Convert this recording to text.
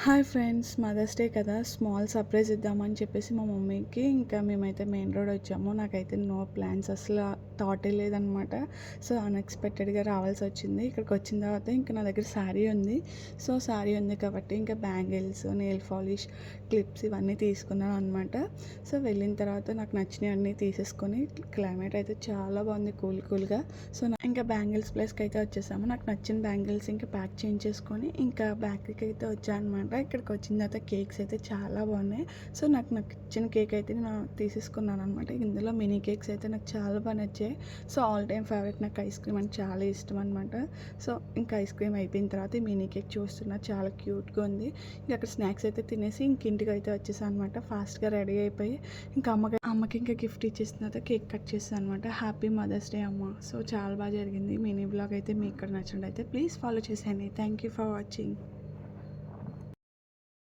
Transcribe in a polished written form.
Hi friends, mothers day కదా, small surprise ఇద్దామని చెప్పేసి మా మమ్మీకి ఇంకా మేమైతే మెయిన్ రోడ్ వచ్చాము. నాకైతే నో ప్లాన్స్, అసలు థాటే లేదనమాట. సో అన్ఎక్స్పెక్టెడ్గా రావాల్సి వచ్చింది. ఇక్కడికి వచ్చిన తర్వాత ఇంకా నా దగ్గర శారీ ఉంది. సో శారీ ఉంది కాబట్టి ఇంకా బ్యాంగిల్స్, నెయిల్ పాలిష్, క్లిప్స్ ఇవన్నీ తీసుకున్నాను అనమాట. సో వెళ్ళిన తర్వాత నాకు నచ్చినవన్నీ తీసేసుకొని, క్లైమేట్ అయితే చాలా బాగుంది, కూల్గా. సో ఇంకా బ్యాంగిల్స్ ప్లేస్కి అయితే వచ్చేసాము. నాకు నచ్చిన బ్యాంగిల్స్ ఇంకా ప్యాక్ చేయించేసుకొని ఇంకా బ్యాక్కి అయితే వచ్చాను అనమాట. ఇక్కడికి వచ్చిన తర్వాత కేక్స్ అయితే చాలా బాగున్నాయి. సో నాకు నచ్చిన కేక్ అయితే నేను తీసేసుకున్నాను అనమాట. ఇందులో మినీ కేక్స్ అయితే నాకు చాలా బాగా నచ్చాయి. సో ఆల్ టైమ్ ఫేవరెట్ నాకు ఐస్ క్రీమ్ అంటే చాలా ఇష్టం అనమాట. సో ఇంకా ఐస్ క్రీమ్ అయిపోయిన తర్వాత ఈ మినీ కేక్ చూస్తున్నా, చాలా క్యూట్గా ఉంది. ఇంకా అక్కడ స్నాక్స్ అయితే తినేసి ఇంటికి అయితే వచ్చేసాను అనమాట. ఫాస్ట్గా రెడీ అయిపోయి ఇంకా అమ్మకి ఇంకా గిఫ్ట్ ఇచ్చేసిన తర్వాత కేక్ కట్ చేస్తాను అనమాట. హ్యాపీ మదర్స్ డే అమ్మ. సో చాలా బాగా జరిగింది. మినీ బ్లాగ్ అయితే మీకు ఇక్కడ నచ్చినట్లయితే ప్లీజ్ ఫాలో చేసేయండి. Thank you for watching.